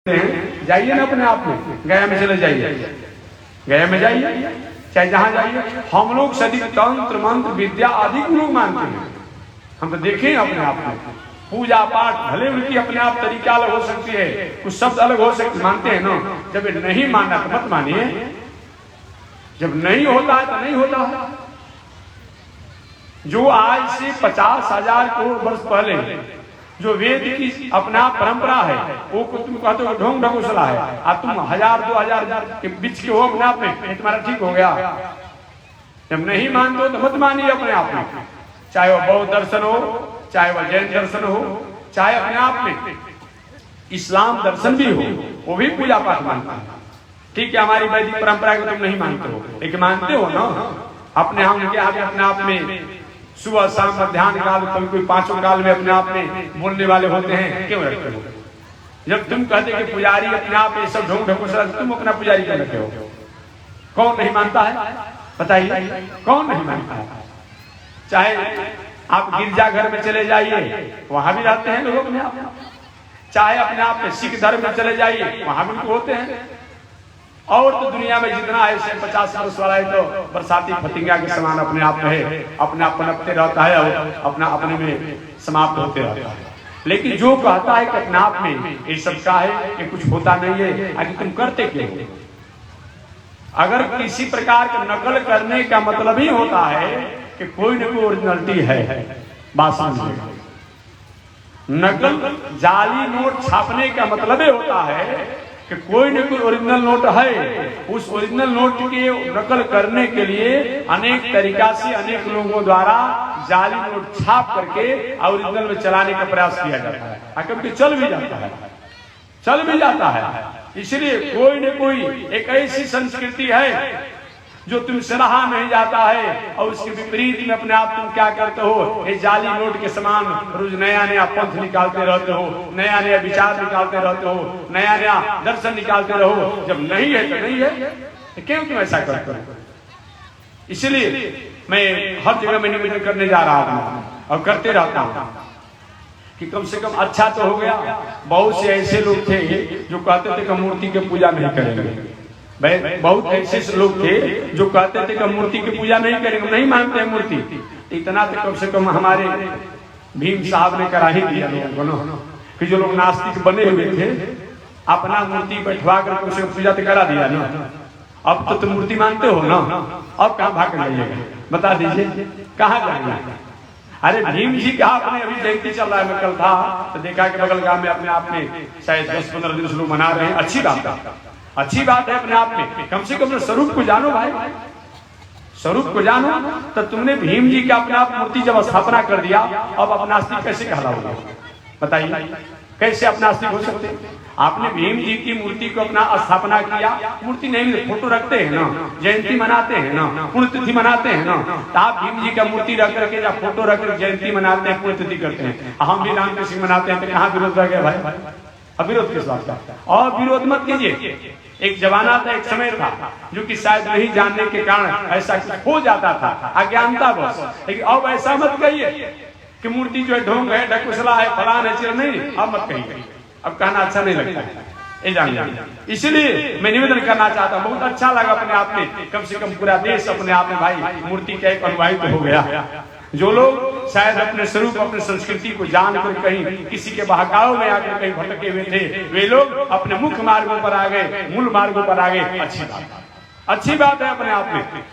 जाइए ना अपने आप में, गया में चले जाइए, गया में जाइए, चाहे जहां जाइए। हम लोग सदी तंत्र मंत्र विद्या आदि को लोग मानते हैं, हम तो देखें अपने आप में। पूजा पाठ भले उनकी अपने आप तरीका अलग हो सकती है, कुछ शब्द अलग हो सकते, मानते हैं ना। जब नहीं मानना तो मत मानिए, जब नहीं होता है तो नहीं होता है। जो आज से 50,000 करोड़ वर्ष पहले जो वेद की अपना परंपरा है, वो तुम कहते हो ढोंग ढकोसला है, और तुम 1000-2000 के बीच के हो अपने आप में, तुम्हारा ठीक हो गया। जब नहीं मानते हो तो मत मानिए अपने आप में, चाहे वह बौद्ध दर्शन हो, चाहे वह जैन दर्शन हो, चाहे अपने आप में इस्लाम दर्शन भी हो, वो भी पूजा पाठ मानता है। ठीक है, हमारी वैदिक परंपरा को तुम नहीं मानते हो, लेकिन मानते हो ना अपने हम के अपने आप में। सुबह शाम मध्याह्न काल, कभी कोई पांचों काल में अपने आप में बोलने वाले होते हैं, क्यों रखते हो? जब तुम कहते कि पुजारी अपने आप ये सब ढोंग ढकोसला, तुम अपना पुजारी क्यों रखे हो? कौन नहीं मानता है बताइए, कौन नहीं मानता है? चाहे आप गिरजाघर में चले जाइए, वहां भी रहते हैं लोग अपने आप में। चाहे अपने आप में सिख धर्म में चले जाइए, वहां भी होते हैं। और तो दुनिया में जितना है 50 वर्ष वाला है तो बरसाती फतिंगा के समान अपने आप में अपने आप पनपते रहता है और अपना अपने में समाप्त होते रहता है। लेकिन जो कहता है कि अपने आप में ये सब का है कि कुछ होता नहीं है, आखिर तुम करते क्यों? अगर किसी प्रकार का नकल करने का मतलब ही होता है कि कोई न कोई ओरिजिनलिटी है, बात समझिए। नकल जाली नोट छापने का मतलब ही होता है कि कोई न कोई ओरिजिनल नोट है। उस ओरिजिनल नोट की नकल करने के लिए अनेक तरीका से अनेक लोगों द्वारा जाली नोट छाप करके ओरिजिनल में चलाने का प्रयास किया जाता है, क्योंकि चल भी जाता है, चल भी जाता है। इसलिए कोई न कोई एक ऐसी संस्कृति है जो तुम सराहा नहीं जाता है, और उसके विपरीत में अपने आप तुम क्या करते हो? ये जाली नोट के समान रोज नया नया पंथ निकालते रहते हो, नया नया विचार निकालते रहते हो, नया नया दर्शन निकालते रहो। जब नहीं है तो नहीं है, तो क्यों तुम ऐसा करते हो? इसलिए मैं हर जगह में निवेदन करने जा रहा हूँ और करते रहता हूँ कि कम से कम अच्छा तो हो गया। बहुत से ऐसे लोग थे जो कहते थे कि मूर्ति की पूजा नहीं करेंगे। बहुत ऐसे लोग थे जो कहते थे कि मूर्ति की पूजा नहीं करेंगे, नहीं मानते हैं मूर्ति। इतना तो कम से कम हमारे भीम साहब ने करा ही दिया लोगों को कि जो लोग नास्तिक बने हुए थे, अपना मूर्ति बैठवा कर उसे पूजा तो करा दिया ना। अब तो तुम मूर्ति मानते हो ना, अब कहाँ भाग जाइएगा? बता दीजिए कहाँ जाएंगे? अरे भीम जी का अपने अभी जयंती चल रहा है, मैं कल था तो देखा कि बगल गांव में अपने आप में शायद 10-15 दिन से लोग मना रहे हैं। अच्छी बात है, अच्छी बात है अपने आप में। कम से कम स्वरूप को जानो भाई, स्वरूप को जानो। तो तुमने भीम जी का अपने आप मूर्ति जब स्थापना कर दिया, अब अपना आस्तिक कैसे कहलाओगे? बताइए कैसे अपना आस्तिक हो सकते? आपने भीम जी की मूर्ति को अपना स्थापना किया, मूर्ति नहीं, फोटो रखते हैं ना, जयंती मनाते हैं ना, पुण्यतिथि मनाते हैं ना। तो आप भीम जी का मूर्ति रख करके या फोटो रख कर जयंती मनाते हैं, पुण्यतिथि करते हैं। हम भी रामकृष्ण मनाते हैं, तो कहाँ विरोध रह गया भाई? अब विरोध किस बात का? और विरोध मत कीजिए। एक जमाना था, एक समय था जो कि शायद नहीं जानने के कारण ऐसा हो जाता था, अज्ञानता बस। लेकिन अब ऐसा मत कहिए कि मूर्ति जो है ढोंग है, ढकोसला है, फलान है, चिर नहीं। अब मत कहिए, अब कहना अच्छा नहीं लगता है, ये जानिए। इसलिए मैं निवेदन करना चाहता हूँ, बहुत अच्छा लगा अपने आप में, कम से कम पूरा देश अपने आप में भाई मूर्ति का एक अनुयायी तो हो गया। जो लोग शायद अपने स्वरूप अपने संस्कृति को जानकर कहीं किसी के बहकाव में आकर कहीं भटके हुए थे, वे लोग अपने मुख्य मार्गों पर आ गए, मूल मार्गों पर आ गए। अच्छी बात, अच्छी बात है अपने आप में।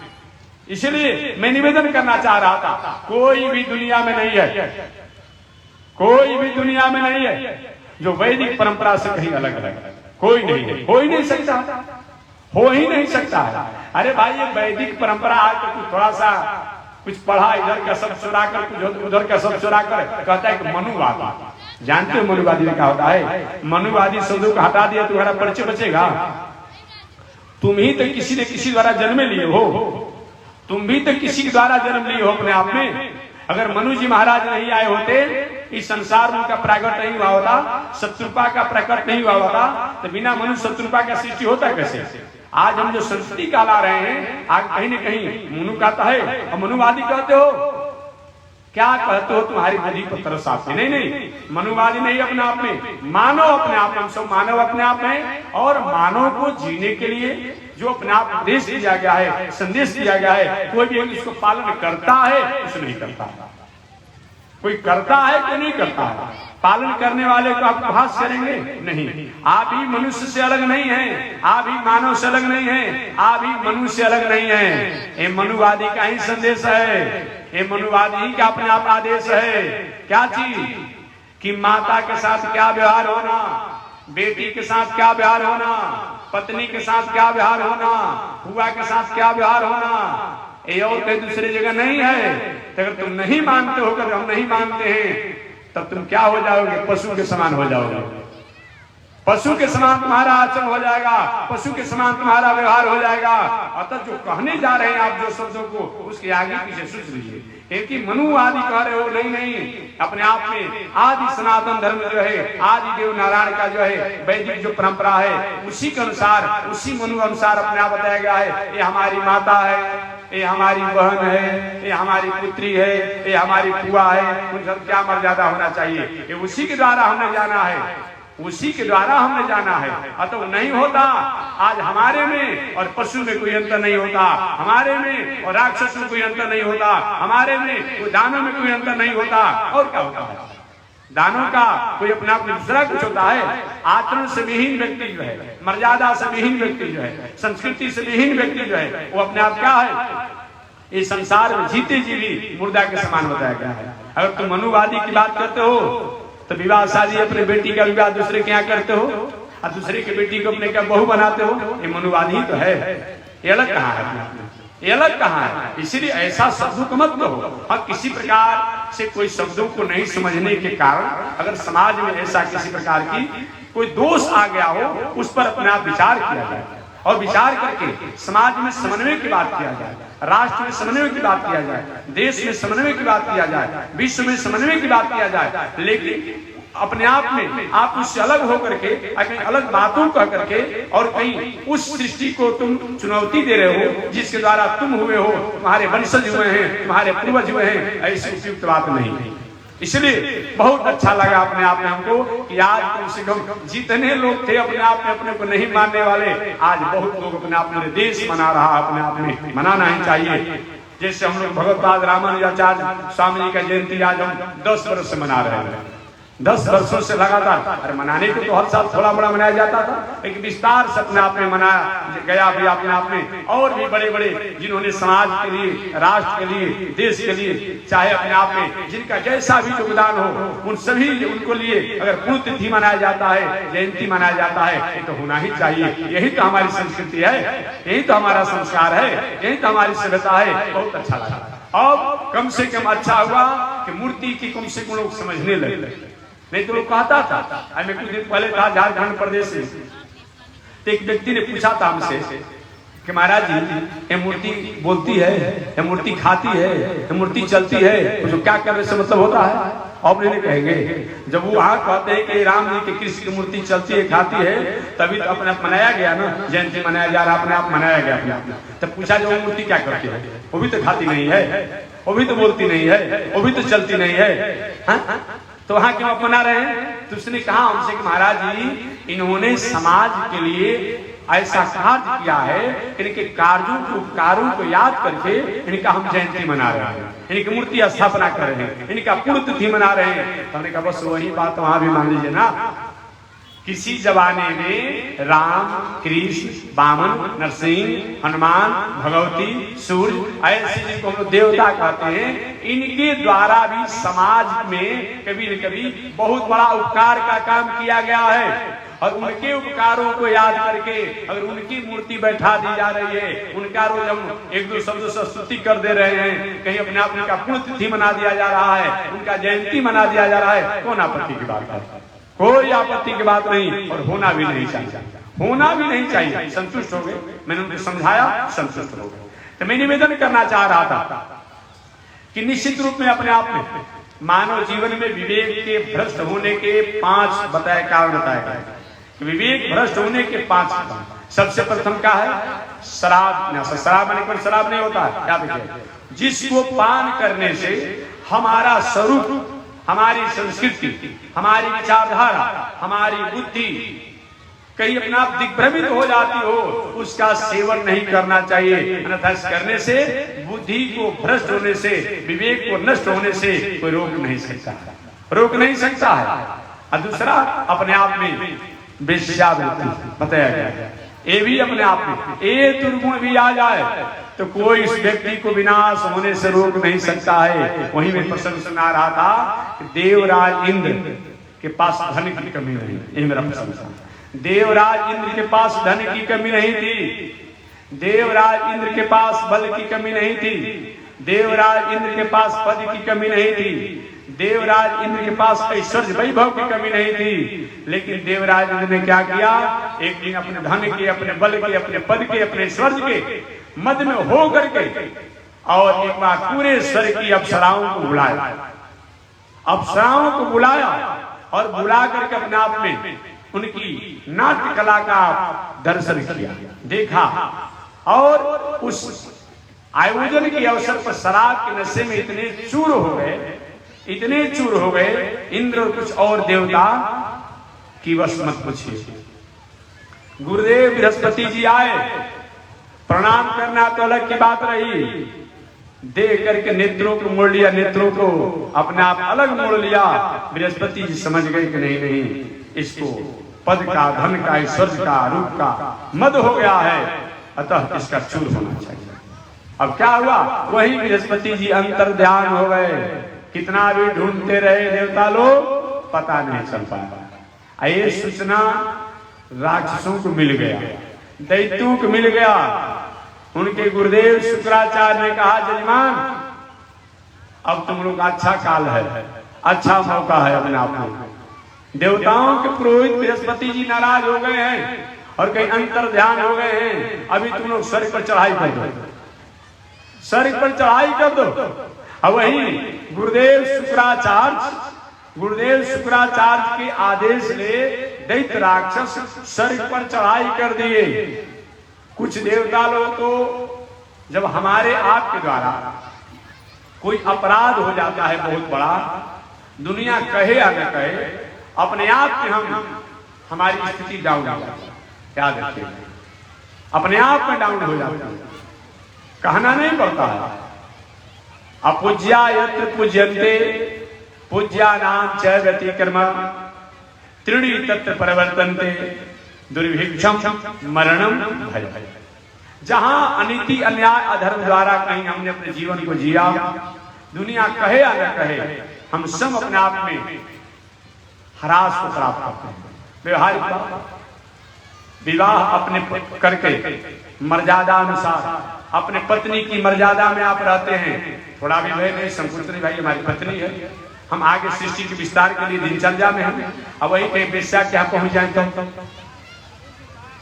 इसलिए मैं निवेदन करना चाह रहा था, कोई भी दुनिया में नहीं है, कोई भी दुनिया में नहीं है जो वैदिक परंपरा से कहीं अलग अलग है। कोई नहीं है, हो ही नहीं सकता, हो ही नहीं सकता है। अरे भाई ये वैदिक परंपरा आकर थोड़ा सा कुछ पढ़ा, इधर का सब चुरा कर, कुछ उधर का सब चुरा कर, कहता है कि मनुवादी। जानते हो मनुवादी में क्या होता है? मनुवादी शब्दों को हटा दिया तुम्हारा परिचय बचेगा? तुम ही तो किसी न किसी द्वारा जन्म लिए हो, तुम भी तो किसी के द्वारा जन्म लिए हो अपने आप में। अगर मनु जी महाराज नहीं आए होते, इस संसार में उनका प्रकट नहीं हुआ होता, शत्रुपा का प्रकट नहीं हुआ होता, तो बिना मनु शत्रुपा का सृष्टि होता कैसे? आज हम जो संस्कृति कहला रहे हैं, आज कहीं न कहीं मनु कहता है और मनुवादी कहते हो, क्या कहते हो, तुम्हारी बुद्धि पर तरस आती? नहीं नहीं, मनुवादी नहीं अपने आप में, मानव अपने आप में, हम सब मानव अपने आप में। और मानव को जीने के लिए जो अपने आप उपदेश दिया गया है, संदेश दिया गया है, कोई भी उसको पालन करता है, कुछ नहीं करता। कोई करता है कि नहीं करता है? पालन करने वाले को आप उपहास करेंगे? नहीं। आप ही मनुष्य से अलग नहीं हैं, आप ही मानव से अलग नहीं हैं, आप ही मनुष्य से अलग नहीं हैं। ये मनुवादी का ही संदेश है, ये मनुवादी का अपने आप आदेश है। क्या चीज? कि माता के साथ क्या व्यवहार होना, बेटी के साथ क्या व्यवहार होना, पत्नी के साथ क्या व्यवहार होना, बुआ के साथ क्या व्यवहार होना, ये और कहीं दूसरी जगह नहीं है। तो अगर तुम नहीं मानते हो, अगर हम नहीं मानते हैं, तब तुम क्या हो जाओगे? पशु के समान हो जाओगे। पशु के समान तुम्हारा आचरण हो जाएगा, पशु के समान तुम्हारा व्यवहार हो जाएगा। अतः जो कहने जा रहे हैं आप जो शब्दों को, उसके आगे पीछे सोच लीजिए। क्योंकि मनुवादी कह रहे हो, नहीं नहीं, अपने आप में आदि सनातन धर्म जो है, आदि देव नारायण का जो है वैदिक जो परंपरा है, उसी के अनुसार, उसी मनु अनुसार अपने आप बताया गया है। ये हमारी माता है, ये हमारी बहन है, ये हमारी पुत्री है, ये हमारी बुआ है, उन सब क्या मर्यादा होना चाहिए, ये उसी के द्वारा हमने जाना है, उसी के द्वारा हमने जाना है। अतः नहीं होता। आज हमारे में और पशु में कोई अंतर नहीं होता, हमारे में और राक्षस में कोई अंतर नहीं होता, हमारे में कोई दानव में कोई अंतर नहीं होता। और क्या होता है? दानों का कोई अपना दूसरा कुछ होता है। आचरण से विहीन व्यक्ति जो है, मर्यादा से विहीन व्यक्ति जो है, संस्कृति से विहीन व्यक्ति जो है, वो अपने आप क्या है? इस संसार में जीते जी भी मुर्दा के समान बताया गया है। अगर तुम मनुवादी की बात करते हो तो विवाह शादी, अपने बेटी का विवाह दूसरे के यहाँ करते हो और दूसरे की बेटी को अपने का बहू बनाते हो, ये मनुवादी तो है। ये अलग कहाँ है? ये अलग कहाँ है? इसीलिए ऐसा शब्दों को मत कहो। और किसी प्रकार से कोई शब्दों को नहीं समझने के कारण अगर समाज में ऐसा किसी प्रकार की कोई दोष आ गया हो, उस पर अपने आप विचार किया जाए और विचार करके समाज में समन्वय की बात किया जाए, राष्ट्र में समन्वय की बात किया जाए, देश में समन्वय की बात किया जाए, विश्व में समन्वय की बात किया जाए। लेकिन अपने आप में आप उससे अलग होकर के कहीं अलग बातों कह करके और कहीं उस सृष्टि को तुम चुनौती दे रहे हो जिसके द्वारा तुम हुए हो, तुम्हारे वंशज हुए हैं, तुम्हारे पूर्वज हुए हैं, ऐसी उपयुक्त बात नहीं। इसलिए बहुत अच्छा लगा अपने आप में हमको कि आज कम से कम जितने लोग थे अपने आप में अपने को नहीं मानने वाले, आज बहुत लोग अपने आप में देश मना रहा, अपने आप में मनाना ही चाहिए। जैसे हम लोग भगवतपाद रामानुजाचार्य स्वामी जी का जयंती आज हम 10 वर्ष से मना रहे हैं, 10 वर्षों से लगातार। अरे मनाने को तो हर साल थोड़ा बड़ा मनाया जाता था, लेकिन विस्तार से अपने आप में मनाया गया भी अपने आप में। और भी बड़े बड़े जिन्होंने समाज के लिए, राष्ट्र के लिए, देश के लिए, चाहे अपने आप में जिनका जैसा भी योगदान हो, उन सभी उनको लिए अगर पुण्यतिथि मनाया जाता है, जयंती मनाया जाता है, ये तो होना ही चाहिए। यही तो हमारी संस्कृति है, यही तो हमारा संस्कार है, यही तो हमारी सभ्यता है। बहुत अच्छा लगा। अब कम से कम अच्छा हुआ कि मूर्ति की कम से कम लोग समझने लगे। नहीं तो लोग कहता था, मैं कुछ दिन पहले था झारखंड प्रदेश में, तो एक व्यक्ति ने पूछा था हमसे कि महाराज जी ये मूर्ति बोलती है, ये मूर्ति खाती है, ये मूर्ति चलती है, तो क्या करने से मतलब होता है? आप नहीं कहेंगे। जब वो वहाँ कहते हैं कि राम जी की कृष्ण की मूर्ति चलती है, खाती है, तभी तो अपने आप मनाया गया ना, जयंती मनाया जा रहा, अपने आप मनाया गया अपने आप। तब पूछा जो वो मूर्ति क्या करती है? वो भी तो खाती नहीं है, वो भी तो बोलती नहीं है, वो भी तो चलती नहीं है, तो वहां क्यों आप मना रहे हैं? तो उसने कहा हमसे कि महाराज जी इन्होंने समाज के लिए ऐसा कार्य किया है, इनके कार्यों को, उपकारों को याद करके इनका हम जयंती मना रहे हैं, इनकी मूर्ति स्थापना कर रहे हैं, इनका पुण्यतिथि मना रहे हैं। तो हमने कहा बस वही बात वहां भी मान लीजिए ना। किसी जमाने में राम, कृष्ण, वामन, नरसिंह, हनुमान, भगवती, सूर्य, ऐसे जिनको हम देवता कहते हैं, इनके द्वारा भी समाज में कभी न कभी बहुत बड़ा उपकार का काम किया गया है। और उनके उपकारों को याद करके अगर उनकी मूर्ति बैठा दी जा रही है, उनका रोज हम एक दो शब्द से स्तुति कर दे रहे हैं, कहीं अपने आप उनका पुण्यतिथि मना दिया जा रहा है, उनका जयंती मना दिया जा रहा है, कौन आपत्ति की बात है? कोई आपत्ति की बात नहीं, और होना भी नहीं चाहिए, होना भी नहीं चाहिए। संतुष्ट हो गए? मैंने उनको समझाया, संतुष्ट हो गए। तो मैं निवेदन करना चाह रहा था कि निश्चित रूप में अपने आप में मानव जीवन में विवेक के भ्रष्ट होने के 5 कारण बताए गए। विवेक भ्रष्ट होने के 5 कारण। सबसे प्रथम क्या है? शराब। शराब मैंने कोई शराब नहीं होता है, क्या देखिए, जिसको पान करने से हमारा स्वरूप, हमारी संस्कृति, हमारी विचारधारा, हमारी बुद्धि कहीं अपना दिग्भ्रमित हो जाती हो, उसका सेवन नहीं करना चाहिए। अन्यथा करने से बुद्धि को भ्रष्ट होने से, विवेक को नष्ट होने से कोई रोक नहीं सकता, रोक नहीं सकता है। और दूसरा, अपने आप में वेश्यावृत्ति बताया गया, ये भी अपने आप में ये दुर्गुण भी आ जाए तो कोई इस व्यक्ति को विनाश होने से रोक नहीं सकता है। वहीं में प्रसंग सुना रहा था, देवराज इंद्र के पास धन की कमी नहीं, ये मेरा प्रसंग था। देवराज इंद्र के पास धन की कमी नहीं थी, देवराज इंद्र के पास बल की कमी नहीं थी, देवराज इंद्र के पास पद की कमी नहीं थी, देवराज इंद्र के पास ऐश्वर्य वैभव की कमी नहीं थी। लेकिन देवराज इंद्र ने क्या किया, एक दिन अपने धन के, अपने बल के, अपने पद के, अपने ऐश्वर्य के मद में हो करके और एक बार पूरे स्वर्ग की अप्सराओं को बुलाया, अप्सराओं को बुलाया और बुला करके अपने आप में उनकी नाट्य कला का दर्शन किया, देखा। और उस आयोजन के अवसर पर शराब के नशे में इतने चूर हो गए, इतने चूर हो गए, इंद्र और कुछ और देवता की बस मत पूछिए। गुरुदेव बृहस्पति जी आए, प्रणाम करना तो अलग की बात रही, देख करके नेत्रों को मोड़ लिया, नेत्रों को अपने आप अलग मोड़ लिया। बृहस्पति जी समझ गए कि नहीं नहीं, इसको पद का, धन का, ऐश्वर्य का, रूप का मद हो गया है, अतः इसका चूर होना चाहिए। अब क्या हुआ, वही बृहस्पति जी अंतर ध्यान हो गए। कितना भी ढूंढते रहे देवता लोग, पता नहीं चल पाया। ये सूचना राक्षसों को मिल गया, दैत्यों को मिल गया। उनके गुरुदेव शुक्राचार्य ने कहा, जजमान अब तुम लोग अच्छा काल है, अच्छा मौका है अपने आप में। देवताओं के पुरोहित बृहस्पति जी नाराज हो गए हैं और कहीं अंतर ध्यान हो गए हैं, अभी तुम लोग स्वर्ग पर चढ़ाई कर दो, स्वर्ग पर चढ़ाई कर दो। अब वही गुरुदेव शुक्राचार्य के आदेश से दैत्य राक्षस स्वर्ग पर चढ़ाई कर दिए। कुछ देवता लोग तो जब हमारे आपके द्वारा कोई अपराध हो जाता है बहुत बड़ा, दुनिया कहे या न कहे, अपने आप में हमारी स्थिति डाउन हो जाती है, याद रखिए, अपने आप में डाउन हो जाती है, कहना नहीं पड़ता है। अपूज्या यत्र पूज्यन्ते पूज्यानां च व्यतिक्रम त्रीणि तत्र परिवर्तन्ते दुर्भिक्षम मरणम भय। जहां अनीति, अन्याय, अधर्म द्वारा कहीं हमने अपने जीवन को जिया, दुनिया कहे या न कहे, हम सब अपने आप में ह्रास को प्राप्त करते हैं। व्यवहारिक विवाह अपने करके मर्यादा अनुसार अपने पत्नी की मर्यादा में आप रहते हैं, थोड़ा भी भय नहीं, संकुचित नहीं, भाई हमारी पत्नी है, हम आगे सृष्टि के विस्तार के लिए दिनचर्या में हैं। अब वही कहीं बेश्या क्या पहुंच जाए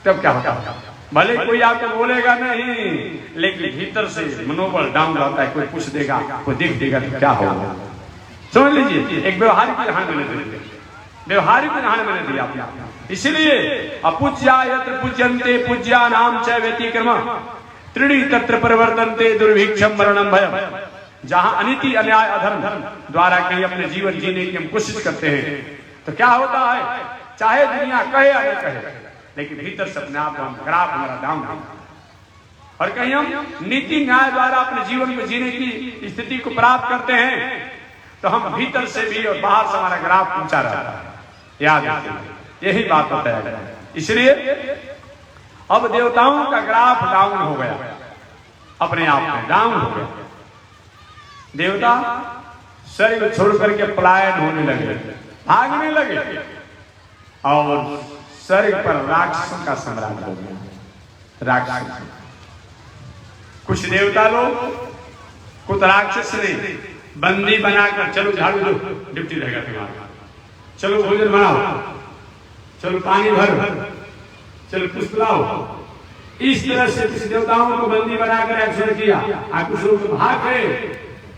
तब क्या होगा? भले कोई आपको बोलेगा नहीं, लेकिन भीतर से मनोबल डाउन रहता है। कोई पूछ देगा, कोई देख देगा तो क्या होगा? समझ लीजिए, एक व्यवहारिक उदाहरण मैंने दिया, व्यवहारिक उदाहरण मैंने दिया आपको। इसलिए अपूज्या यत्र पूज्यन्ते पूज्यानां च व्यतिक्रम त्रीणि तत्र परिवर्तन्ते दुर्भिक्षम मरणम भयम। जहां अनीति, अन्याय, अधर्म द्वारा कहीं अपने जीवन जीने की हम कोशिश करते हैं तो क्या होता है, चाहे दुनिया कहे या न कहे, लेकिन भीतर से अपने आप हम ग्राफ हमारा डाउन है। और कहीं हम नीति न्याय द्वारा अपने जीवन को जीने की स्थिति को प्राप्त करते हैं तो हम भीतर से भी और बाहर से हमारा ग्राफ ऊंचा रहता है। याद रखिए, यही बात होता है। इसलिए अब देवताओं का ग्राफ डाउन हो गया, अपने आप में डाउन हो गया। देवता स्वर्ग छोड़ करके पलायन होने लगे, भागने लगे, और स्वर्ग पर राक्षसों का साम्राज्य हो गया। राक्षस, कुछ देवता लोग, कुछ राक्षस ने बंदी बनाकर, चलो झाड़ू दो, ड्यूटी रहेगा तुम्हारा, चलो भोजन बनाओ, चलो पानी भरो, चलो कुछ पिलाओ। इस तरह से कुछ देवताओं को बंदी बनाकर एक्शन किया, और कुछ लोग भाग गए,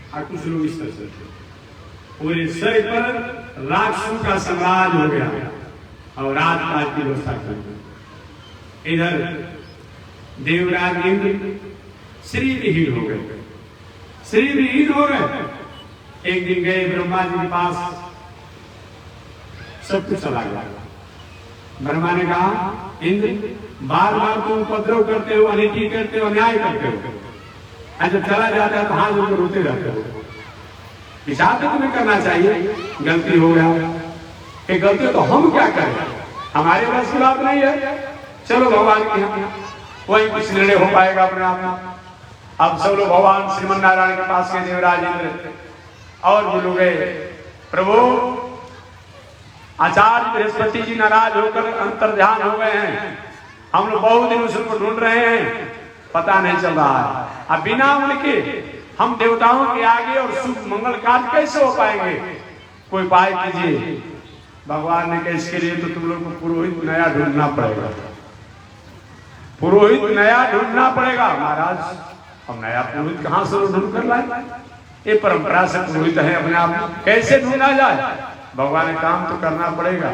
और कुछ लोग इस तरह से पूरे स्वर्ग पर राक्षसों का साम्राज्य हो गया और राजपाट की व्यवस्था की। इधर देवराज इंद्र श्री विहीन हो गए, श्री विहीन हो गए। एक दिन गए ब्रह्मा जी के पास, सब कुछ चला गया। ब्रह्मा ने कहा, इंद्र बार बार तुम उपद्रव करते हो, अनिति करते हो, अन्याय करते हो, जब चला जाता है तो हाथ जोड़कर रोते रहते हो। विचार तो तुम्हें करना चाहिए, गलती हो गया, एक गलती तो हम क्या करें, हमारे पास की बात नहीं है, चलो भगवान के यहाँ वही कुछ निर्णय हो पाएगा अपने आप। अब सब लोग भगवान श्रीमन नारायण के पास गए, देवराज इंद्र और वो लोग गए, प्रभु आचार्य बृहस्पति जी नाराज होकर अंतर्ध्यान हो गए हैं, हम लोग बहुत दिन उनको ढूंढ रहे हैं, पता नहीं चल रहा है। अब बिना उनके हम देवताओं के आगे और शुभ मंगल कार्य कैसे हो पाएंगे, कोई उपाय कीजिए। भगवान ने कहा, इसके लिए तो तुम लोग को पुरोहित नया ढूंढना पड़ेगा, पुरोहित नया ढूंढना पड़ेगा। महाराज हम नया पुरोहित कहां से ढूंढ कर लाए, ये परंपरा से पुरोहित है अपने आप, कैसे ढूंढा जाए। भगवान ने काम तो करना पड़ेगा,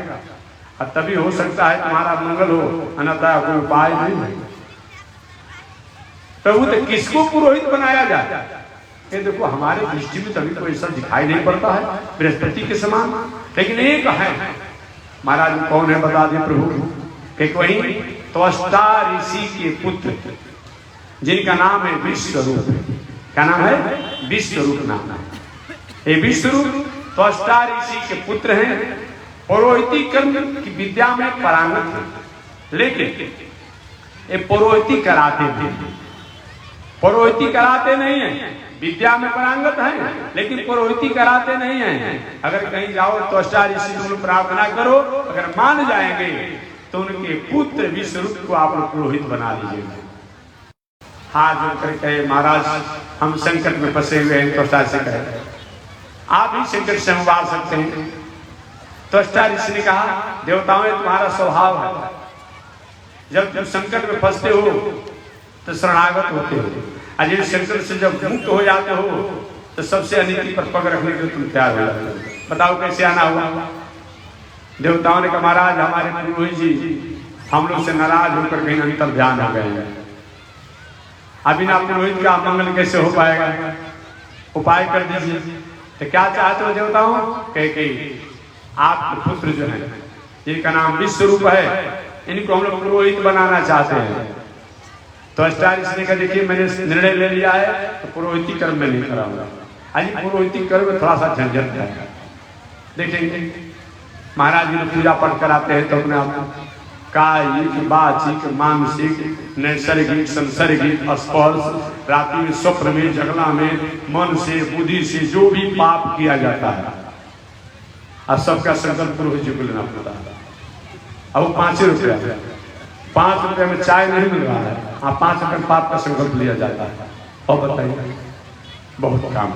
और तभी हो सकता है तुम्हारा मंगल हो, अन्यथा कोई उपाय नहीं है। प्रभु तो किसको पुरोहित बनाया जाए, ये देखो हमारे दृष्टि में तभी कोई ऐसा दिखाई नहीं पड़ता है बृहस्पति के समान, लेकिन एक है। महाराज कौन है बता दे प्रभु। एक वही त्वष्टा ऋषि के पुत्र जिनका नाम है विश्वरूप। क्या नाम है? विश्वरूप नाम है। ये विश्वरूप त्वष्टा ऋषि के पुत्र हैं, पुरोहिती कर्म की विद्या में पारंगत है, लेकिन ये पुरोहिती कराते थे, पुरोहिती कराते नहीं है, विद्या में पारंगत है लेकिन पुरोहिती कराते नहीं है। अगर कहीं जाओ त्वष्टा ऋषि तुम प्रार्थना करो, अगर मान जाएंगे तो उनके पुत्र विश्वरूप को आप पुरोहित बना लीजिएगा। हाथ जोड़कर कहे, महाराज हम संकट में फंसे हुए हैं, त्वष्टा से कहे आप ही संकट से उबार सकते हैं। त्वष्टा ऋषि ने कहा, देवताओं में तुम्हारा स्वभाव है, जब तुम संकट में फंसते हो तो शरणागत होते हो, अजय संकट से जब मुक्त हो जाते हो तो सबसे अनिति पर पग रखने के लिए तुम तैयार हो जाते हो। बताओ कैसे आना हुआ। देवताओं ने कहा, महाराज हमारे पुरोहित जी हम लोग से नाराज होकर कहीं अंतर ध्यान हो गए हैं, अभी ना पुरोहित का मंगल कैसे हो पाएगा, उपाय कर दीजिए। तो क्या चाहते हो देवताओं? कहे आपके पुत्र जो है जिनका नाम विश्वरूप है, इनको हम लोग पुरोहित बनाना चाहते हैं। तो अष्टारिश ने कहा, देखिए मैंने निर्णय ले लिया है, तो पुरोहिती कर्म में नहीं कराऊंगा। आज पुरोहिती कर्म में थोड़ा सा झंझट है। देखेंगे महाराज जी पूजा पाठ कराते हैं तो अपने आप कायिक, वाचिक, मानसिक, नैसर्गिक, संसर्गिक, स्पर्श, रात्रि में स्वप्न में, जगला में, मन से, बुद्धि से जो भी पाप किया जाता है, और सबका संकल्प पुरोहित जी को लेना पड़ता है। अब 5 रुपया, 5 रुपये में चाय नहीं मिल रहा है, हाँ 5 रुपये पाप का संकल्प लिया जाता है। और बताइए बहुत काम।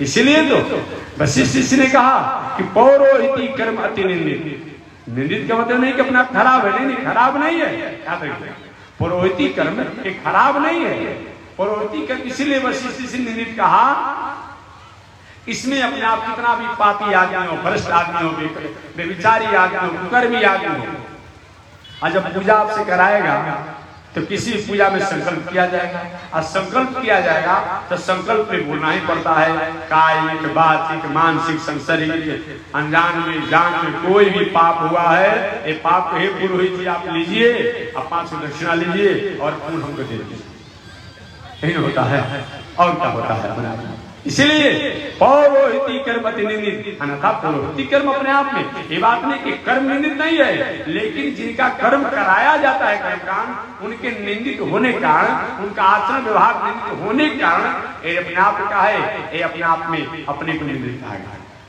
इसीलिए तो वशिष्ठ ऋषि ने कहा कि पौरोहिती कर्म अति निंदित। निंदित का मतलब नहीं कि अपना खराब है, नहीं खराब नहीं है, याद रखिए पुरोहिती कर्म एक खराब नहीं है। पुरोहिती कर्म इसीलिए वशिष्ठ ऋषि ने निंदित कहा, इसमें अपने आप कितना भी पापी आदमी हो, भ्रष्ट आदमी हो, बेविचारी आदमी हो, कुकर्मी आदमी हो, और जब पूजा आपसे कराएगा तो किसी पूजा में संकल्प किया जाएगा, और संकल्प किया जाएगा तो संकल्प में बोलना ही पड़ता है। कायिक, वाचिक, मानसिक, संसर्गिक, अनजान में, जान में कोई भी पाप हुआ है, ये पाप को हे पुरोहित जी आप लीजिए, आप 5 दक्षिणा लीजिए और फूल हमको दे दीजिए। यही होता है और क्या होता है। इसीलिए पौरोहिती कर्म अति निंदित, अन्यथा पुरोहिती कर्म अपने आप में ये बात नहीं कि कर्म निंदित नहीं है, लेकिन जिनका कर्म कराया जाता है कर्मकांड, उनके निंदित होने के कारण, उनका आचरण व्यवहार निंदित होने के कारण ये अपने आप का है, ये अपने आप में अपने को निंदित कहा।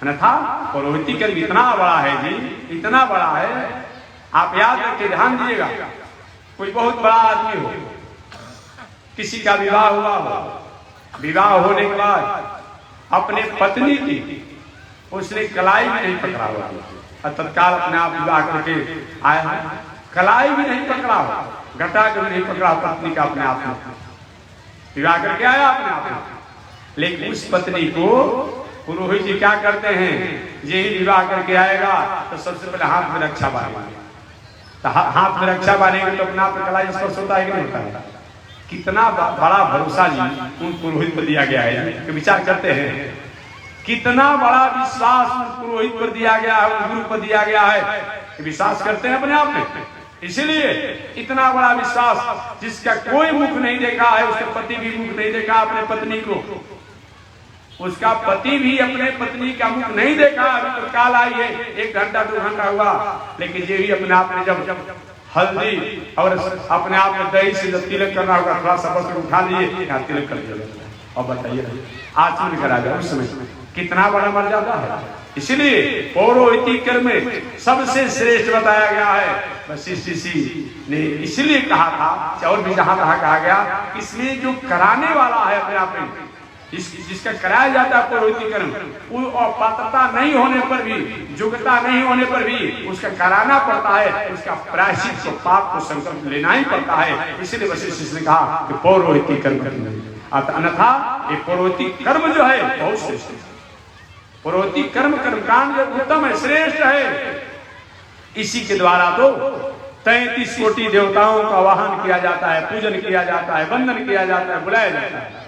अन्यथा पुरोहिती कर्म इतना बड़ा है जी, इतना बड़ा है, आप याद रखिए, ध्यान दीजिएगा। कोई बहुत बड़ा आदमी हो, किसी का विवाह हुआ हो, विवाह होने के बाद अपने पत्नी की उसने कलाई भी नहीं पकड़ा हुआ, और तत्काल अपने आप विवाह करके आया, कलाई भी नहीं पकड़ा हुआ, घटा के नहीं पकड़ा पत्नी का, अपने आप में विवाह करके आया अपने आप में। लेकिन उस पत्नी को पुरोहित जी क्या करते हैं, यही विवाह करके आएगा तो सबसे पहले हाथ में रक्षा बांधेंगे। तो हाथ में रक्षा बांधेंगे तो अपने आप में कलाई स्पर्श होता है कि नहीं होता है। कितना बड़ा भरोसा जी उन पुरोहित को दिया गया है कि विचार करते हैं कितना बड़ा विश्वास पुरोहित पर दिया गया है, गुरु पर दिया गया है। विश्वास करते हैं अपने आप में, इसीलिए इतना बड़ा विश्वास, जिसका कोई मुख नहीं देखा है, उसके पति भी मुख नहीं देखा अपने पत्नी को, उसका पति भी अपने पत्नी का मुख नहीं देखा। अभी तो काल आई है, 1 घंटा 2 घंटा हुआ, लेकिन ये भी अपने आप में जब हल्दी और अपने आप में दही से जब तिलक करना होगा, थोड़ा सा बस उठा लिए, यहाँ तिलक कर दिया। और बताइए आचमन करा गया उस समय, कितना बड़ा मर्यादा है। इसलिए पौरोहित्य कर्म में सबसे श्रेष्ठ बताया गया है। वशिष्ठ ने इसलिए कहा था, और भी जहां कहा गया, इसमें जो कराने वाला है अपने आप में, जिसका कराया जाता है पौरोहित्य कर्म, वो पात्रता नहीं होने पर भी, योग्यता नहीं होने पर भी उसका कराना पड़ता है, उसका प्रायश्चित को, पाप को संकल्प लेना ही पड़ता है। इसलिए वशिष्ठ ने कहा कि पौरोहित्य कर्म, अन्यथा ये पौरोहित्य कर्म जो है बहुत श्रेष्ठ है। पौरोहित्य कर्म कर्मकांड जो उत्तम है, श्रेष्ठ है। इसी के द्वारा तो 33 कोटि देवताओं का वाहन किया जाता है, पूजन किया जाता है, वंदन किया जाता है, बुलाया जाता है।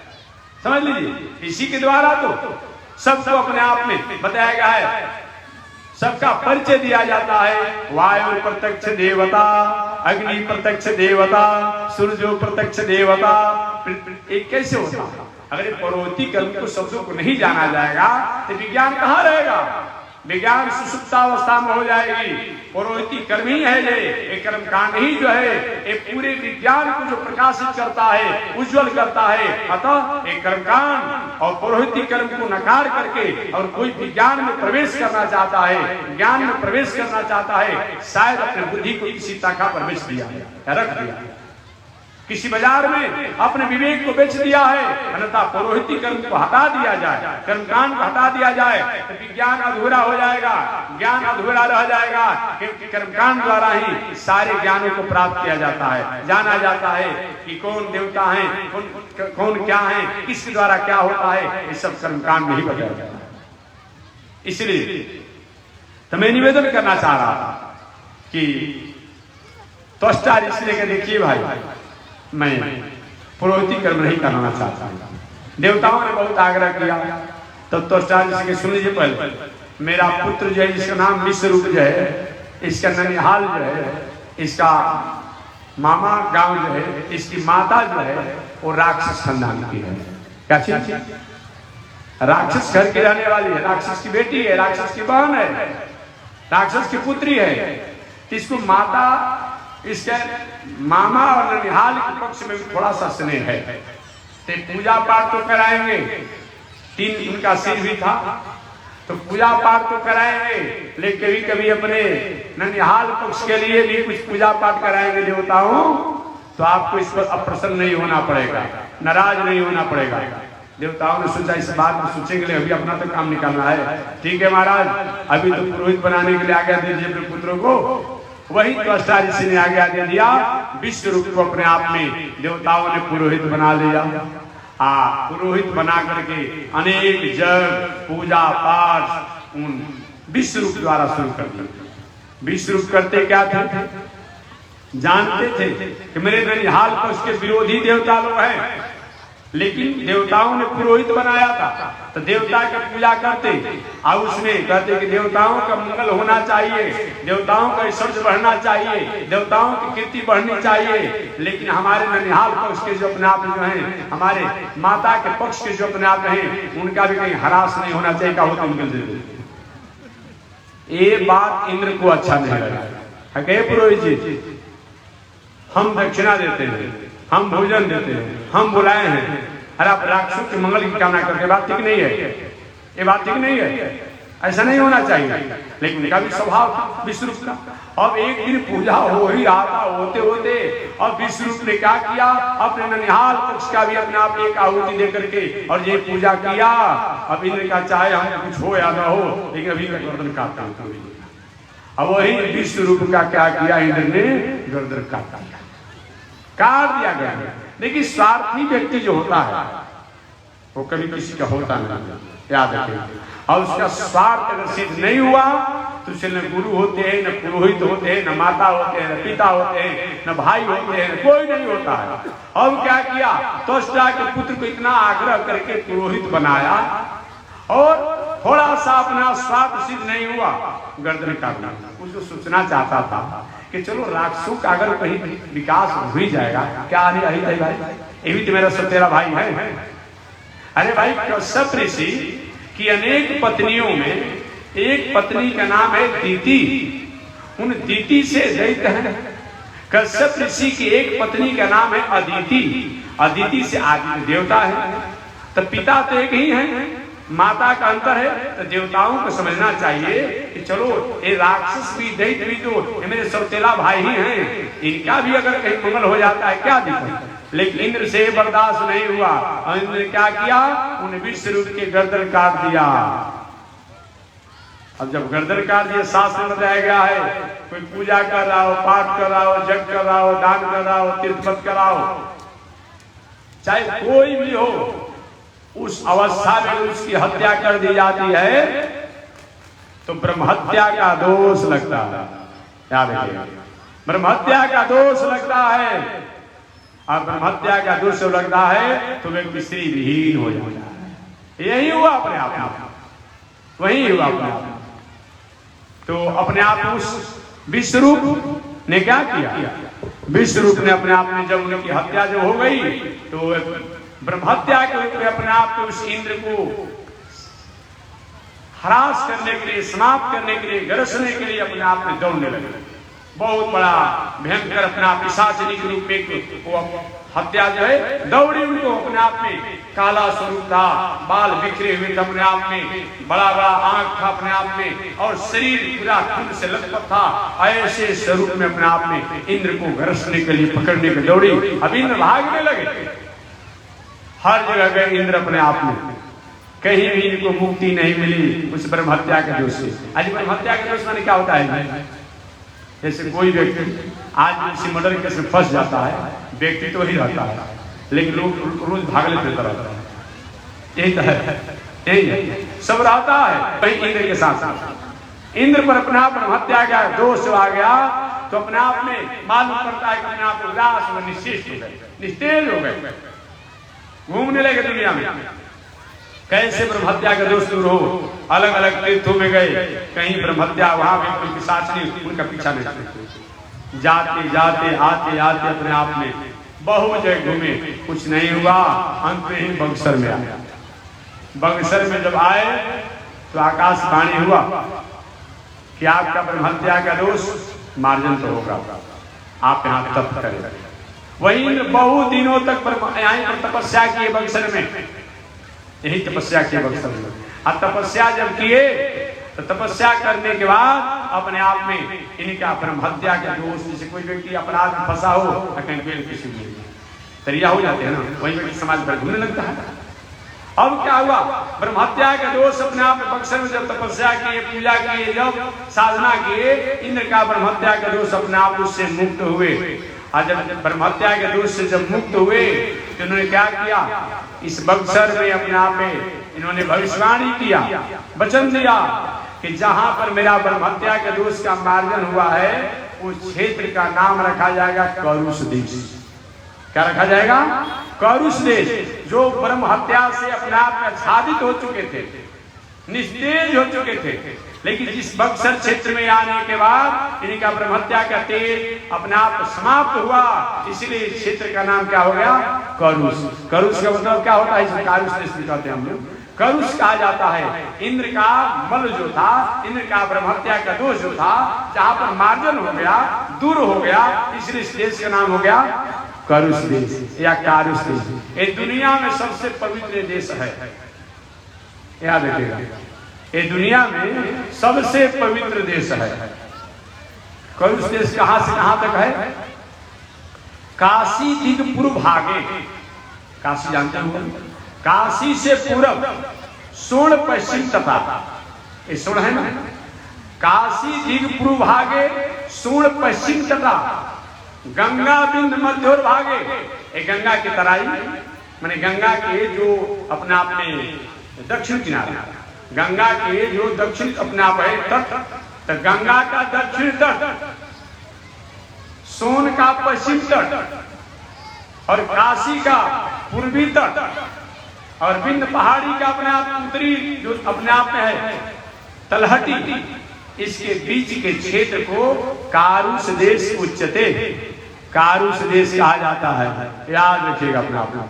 समझ लीजिए, इसी के द्वारा तो सबको अपने आप में बताया गया है, सबका परिचय दिया जाता है। वायु प्रत्यक्ष देवता, अग्नि प्रत्यक्ष देवता, सूर्य प्रत्यक्ष देवता। एक कैसे होता है? अगर पौरोहित्य कर्म को शब्दों को नहीं जाना जाएगा तो विज्ञान कहाँ रहेगा? विज्ञान सुषुप्तावस्था में हो जाएगी। पौरोहित्य कर्म ही है ये कर्म कांड ही जो है ये पूरे विज्ञान को जो प्रकाशित करता है, उज्जवल करता है। अतः एक कर्म कांड और पौरोहित्य कर्म को नकार करके और कोई विज्ञान में प्रवेश करना चाहता है, ज्ञान में प्रवेश करना चाहता है, शायद अपने बुद्धि को किसी ताका पर बेच दिया है, रख दिया है, किसी बाजार में अपने विवेक को बेच दिया है। अन्यथा पौरोहित्य कर्म को हटा दिया जाए, कर्मकांड को हटा दिया जाए तो विज्ञान अधूरा हो जाएगा, ज्ञान अधूरा रह जाएगा। क्योंकि कर्मकांड द्वारा ही सारे ज्ञानों को प्राप्त किया जाता है, जाना जाता है कि कौन देवता है, कौन क्या है, किसके द्वारा क्या होता है, ये सब कर्मकांड में ही बताया जाता है। इसलिए तो मैं निवेदन करना चाह रहा था कि त्वष्टा ऋषि के देखिए भाई, मैं पौरोहित्य कर्म नहीं करना चाहता हूँ। देवताओं ने बहुत आग्रह किया, तो त्वष्टा ऋषि के सुन लीजिए। पहले मेरा पुत्र जो है, जिसका नाम विश्वरूप जो है, इसका ननिहाल जो है, इसका मामा गांव जो है, इसकी माता जो है वो राक्षस खानदान की है। क्या चीज? राक्षस घर की रहने वाली है, राक्षस की बेटी है, राक्षस की बहन है, राक्षस की पुत्री है। इसको माता, इसके मामा और ननिहाल के पक्ष में भी थोड़ा सा स्नेह है, तो पूजा पाठ तो कराएंगे। 3 उनका सिर भी था, तो पूजा पाठ तो कराएंगे, लेकिन कभी कभी अपने ननिहाल पक्ष के लिए भी कुछ पूजा पाठ कराएंगे देवताओं, तो आपको इस पर अप्रसन्न नहीं होना पड़ेगा, नाराज नहीं होना पड़ेगा। देवताओं ने सोचा इस बात को सोचेंगे, अभी अपना तो काम निकालना है। ठीक है महाराज, अभी तो पुरोहित बनाने के लिए आज्ञा दीजिए अपने पुत्रों को। वही त्वष्टा ऋषि ने आज्ञा दे दिया, विश्वरूप को अपने आप में देवताओं ने पुरोहित बना लिया। पुरोहित बना करके अनेक जग पूजा पाठ उन विश्वरूप द्वारा शुरू कर दिया। विश्वरूप करते क्या थे? जानते थे कि मेरे ननिहाल पर उसके विरोधी देवता लोग हैं, लेकिन देवताओं ने पुरोहित बनाया था, तो देवता की पूजा करते और उसमें कहते कि देवताओं का मंगल होना चाहिए, देवताओं का ऐश्वर्य बढ़ना चाहिए, देवताओं की कीर्ति बढ़नी चाहिए। लेकिन हमारे ननिहाल पक्ष के जो अपने आप जो हैं, हमारे माता के पक्ष के जो अपने आप हैं, उनका भी कहीं हरास नहीं होना चाहिए। का होता उनके ये बात इंद्र को अच्छा नहीं लगा। कहे पुरोहित जी, हम दक्षिणा देते हैं, हम भोजन देते हैं, हम बुलाए हैं, अरे आप राक्षसों के मंगल की कामना करके, बात ठीक नहीं है, ये बात ठीक नहीं है, ऐसा नहीं होना चाहिए। लेकिन उनका भी स्वभाव विश्वरूप का। अब एक दिन पूजा हो ही रहा था, होते होते अब विश्वरूप ने क्या किया, अपने ननिहाल पक्ष का भी अपने आप एक आहुति दे करके और ये पूजा किया। अब इंद्र का चाहे हम कुछ हो या ना हो, लेकिन अभी तक गर्दन काटता हूँ। अब वही विश्वरूप का क्या किया, इंद्र ने गर्दन काट दिया गया। देखिए स्वार्थी व्यक्ति जो होता है वो कभी किसी का होता नहीं, याद रखें। और उसका स्वार्थ अगर सिद्ध नहीं हुआ तो उसे न गुरु होते हैं, न पुरोहित होते हैं, न माता होते हैं, न पिता होते हैं, न भाई होते हैं, कोई नहीं होता है। अब क्या किया, त्वष्टा के पुत्र को इतना आग्रह करके पुरोहित बनाया और थोड़ा सा अपना स्वार्थ सिद्ध नहीं हुआ, गर्दन काटना। उसको सोचना चाहता था कि चलो राक्षसों का अगर कहीं विकास हो ही जाएगा, क्या नहीं भाई, ये भी तो मेरा सतेरा भाई है। अरे भाई, कश्यप ऋषि की अनेक पत्नियों में एक पत्नी का नाम है दीति, उन दीति से दैत्य है। कश्यप ऋषि की एक पत्नी का नाम है अदिति, अदिति से आदित्य देवता है। तो पिता तो एक ही है, माता का अंतर है। तो देवताओं को समझना चाहिए कि चलो ये राक्षस भी दैत्य भी तो ये मेरे सौतेला भाई ही हैं, इनका भी अगर कहीं मंगल हो जाता है क्या दिक्कत। लेकिन इंद्र से बर्दाश्त नहीं हुआ, इंद्र ने क्या किया, उन्हें विश्वरूप के गर्दन काट दिया। अब जब गर्दन काट दिया, शास्त्र में बताया गया है, कोई पूजा कर रहा हो, पाठ कर रहा हो, जग कर रहा हो, दान कर रहा हो, तीर्थपत कर रहा हो, चाहे कोई भी हो, उस अवस्था में उसकी हत्या कर दी जाती है तो ब्रह्म हत्या का दोष लगता है। याद रखिए, ब्रह्म हत्या का दोष लगता है। और ब्रह्म हत्या का दोष लगता है तो व्यक्ति स्त्री विहीन हो जाता है। यही हुआ अपने आप, वही हुआ अपने आप। तो अपने आप उस विश्वरूप ने क्या किया, विश्वरूप ने अपने आप में जब उनकी हत्या जब हो गई तो ब्रह्म हत्या के रूप में अपने आप को उस इंद्र को हरास करने के लिए, समाप्त करने के लिए, गरजने के लिए अपने आप में दौड़ने लगे। बहुत बड़ा भयंकर अपना पिशाचिनी के रूप में वो हत्या जो है दौड़ी, उनको अपने आप में काला स्वरूप था, बाल बिखरे हुए थे अपने आप में, बड़ा बड़ा आंख था अपने आप में, और शरीर पूरा खून से लथपथ था। ऐसे स्वरूप में अपने आप में इंद्र को गरजने के लिए, पकड़ने के दौड़ी। अब इंद्र भागने लगे, हर जगह गए इंद्र अपने आप में, कहीं भी इनको मुक्ति नहीं मिली उस ब्रह्म हत्या के दोष से। आज ब्रह्म हत्या के दोष में क्या होता है, जैसे कोई व्यक्ति आज किसी मर्डर केस में फंस जाता है, व्यक्ति तो ही रहता है लेकिन लोग रोज भागले फिरता रहता है, यही तो है, यही सब रहता है। वही इंद्र के साथ इंद्र पर अपना ब्रह्म हत्या का दोष आ गया तो अपने आप में मालूम पड़ता है कि अपने आप उदास व निश्चेष्ट हो गए, निस्तेज हो गए, घूमने लगे दुनिया में। कैसे ब्रह्म हत्या का दोष दूर हो, अलग अलग तीर्थों में गए, कहीं ब्रह्म हत्या, वहां भी कोई पिशाचिनी उनका पीछा नहीं करते, जाते जाते आते आते अपने आप में बहुत जगह घूमे, कुछ नहीं हुआ। अंत में ही बक्सर में आया। बक्सर में जब आए तो आकाशवाणी हुआ कि आपका ब्रह्म हत्या का दोष मार्जन तो होगा, आप यहाँ तप करें। वही बहुत दिनों तक यहाँ पर तपस्या किए बक्सर में, यही तपस्या किए बक्सर में। और तपस्या जब किए तो तपस्या करने के बाद अपने आप में इनका ब्रह्म हत्या के दोष, जैसे कोई व्यक्ति अपराध में फंसा हो कहीं किसी तरिया हो जाते हैं ना, वही व्यक्ति समाज पर घूमने लगता है। अब क्या हुआ, ब्रह्म हत्या के दोष अपने आप में बक्सर में जब तपस्या किए, पूजा किए, जब साधना किए, इंद्र का ब्रह्म हत्या के दोष अपने आप उससे मुक्त हुए। और जब ब्रह्म हत्या के दोष से जब मुक्त हुए तो इन्होंने क्या किया, इस बक्सर में अपने आप में इन्होंने भविष्यवाणी किया, वचन दिया कि जहां पर मेरा ब्रह्म हत्या के दोष का मार्जन हुआ है उस क्षेत्र का नाम रखा जाएगा करुष देश। क्या रखा जाएगा, करुष देश। जो ब्रह्म हत्या से अपने आप में आच्छादित हो चुके थे, निस्तेज हो चुके थे, लेकिन जिस बक्सर क्षेत्र में आने के बाद इनका ब्रह्म हत्या का तेज अपने आप समाप्त हुआ, इसलिए इस क्षेत्र का नाम क्या हो गया, करुष। करुष का मतलब क्या होता है, इसे कारुष देश कहते हैं हम लोग। करुष कहा जाता है इंद्र का मल जो था, इंद्र का ब्रह्म हत्या का दोष जो था, जहां पर मार्जन हो गया, दूर हो गया, इसलिए इस देश का नाम हो गया करुष देश या कारुष देश। ये दुनिया में सबसे पवित्र देश है, याद रखिएगा, ये दुनिया में सबसे पवित्र देश है। करुष देश कहां से कहां तक है, काशी दिग पूर्व भागे, काशी जानते हो, काशी से पूरब सोण पश्चिम तथा, ये सोण है ना, काशी दिग पूर्व भागे सोण पश्चिम तथा गंगा बिंद मध्योर भागे। ये गंगा की तराई माने गंगा के जो अपने आप में दक्षिण किनारे, गंगा के जो दक्षिण अपने आप है तट, तो गंगा का दक्षिण तट, सोन का पश्चिम तट और काशी का पूर्वी तट, और विंध्य पहाड़ी का अपने आप उत्तरी जो अपने आप में है तलहटी, इसके बीच के क्षेत्र को कारुष देश उच्चते, कारुष देश कहा जाता है। याद रखिएगा अपना अपना।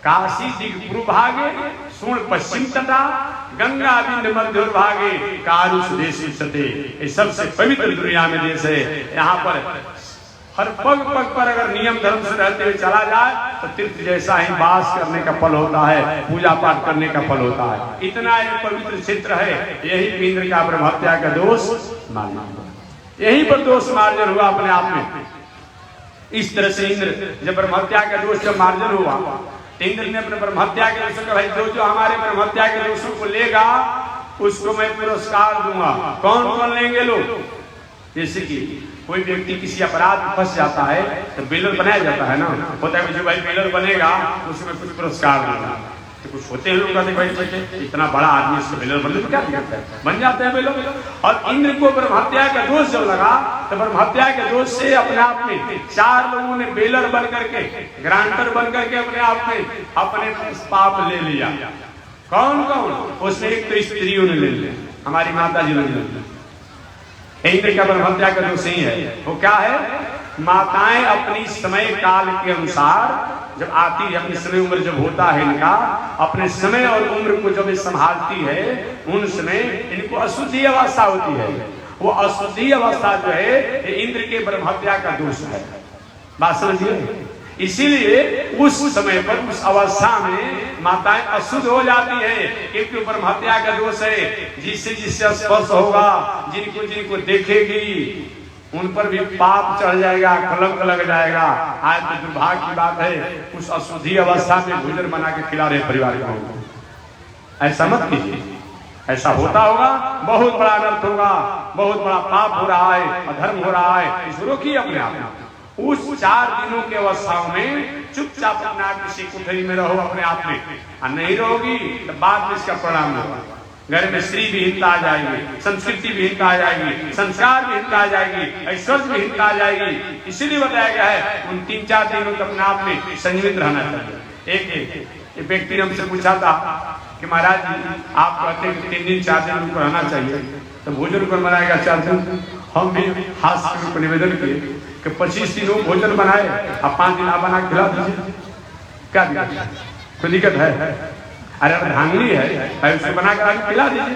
काशी दिग पूर्व भागे, सूर्ण पश्चिम तटा, गंगा बिंद मध्य भागे, कारुष देश उच्चते। ये सबसे पवित्र दुनिया में देश है। यहाँ पर हर पग पग पर अगर नियम धर्म से रहते हुए चला जाए तो तीर्थ जैसा ही वास करने का फल होता है, पूजा पाठ करने का फल होता है। इतना एक पवित्र क्षेत्र है। यही इंद्र का ब्रह्म हत्या का दोष मारना, यही पर दोष मार्जन हुआ अपने आप में। इस तरह से इंद्र जब ब्रह्म हत्या का दोष जब मार्जन हुआ, इंद्र ने अपने ब्रह्म हत्या के दोषों का, भाई जो हमारे ब्रह्म हत्या के दोषों को लेगा उसको मैं पुरस्कार दूंगा। कौन कौन लेंगे लोग? जैसे कि कोई व्यक्ति किसी अपराध में फंस जाता है तो बेलर बनाया जाता है ना, होता है जो भाई बेलर बनेगा उसमें कुछ पुरस्कार देगा। तो कुछ होते हैं लोग कहते भाई इतना बड़ा आदमी इसको बेलर बन क्या दिखाता है, बन जाते हैं बेलर। और इंद्र को ब्रह्म हत्या का दोष जब लगा तो ब्रह्म हत्या के दोष से अपने आप में 4 लोगों ने बेलर बन करके, ग्रांटर बन करके अपने आप में अपने पाप ले लिया। कौन कौन? उसमें एक तो स्त्रियों ने ले लिया, हमारी माता जी ने। इंद्र का ब्रह्म हत्या का दोष ही है। वो क्या है? माताएं अपनी समय काल के अनुसार जब आती है, अपनी समय उम्र जब होता है इनका, अपने समय और उम्र को जब संभालती है उन समय इनको अशुद्धि अवस्था होती है। वो अशुद्धि अवस्था जो है इंद्र के ब्रह्म हत्या का दोष है। बात समझिए। इसीलिए उस समय पर, उस अवस्था में माताएं अशुद्ध हो जाती है, क्योंकि ब्रह्म हत्या का दोष है। जिससे जिससे स्पर्श होगा, जिनको जिनको देखेगी उन पर भी पाप चढ़ जाएगा, कलंक लग जाएगा। आज तो दुर्भाग्य की बात है, उस अशुद्धि अवस्था में भोजन बना के खिला रहे परिवार के लोगों। ऐसा मत कीजिए। ऐसा होता होगा बहुत बड़ा अनर्थ होगा, बहुत बड़ा पाप हो रहा है, अधर्म हो रहा है। इसको रोकिए अपने आप। उस 4 दिनों के अवस्थाओं में चुपचाप अपना किसी कुठरी में रहो अपने आप में, और नहीं रहोगी तो बाद में इसका परिणाम होगा। घर में स्त्री विहीनता आ जाएगी, संस्कृति विहीनता आ जाएगी, संस्कार विहीनता आ जाएगी, ऐश्वर्य विहीनता आ जाएगी। इसीलिए बताया गया है उन 3-4 दिनों तक अपने आप में संयमित रहना चाहिए। एक व्यक्ति ने हमसे पूछा था कि महाराज जी आप कहते हैं 3 दिन 4 दिन उनको रहना चाहिए, तो भोजन कौन बनाएगा 4 दिन? हम भी हाथ से निवेदन किए कि 25 दिन वो भोजन बनाए, आप 5 दिन आप बना खिला दीजिए। क्या दिक्कत? कोई दिक्कत है? अरे धांगली है उसको बनाकर आगे खिला दीजिए।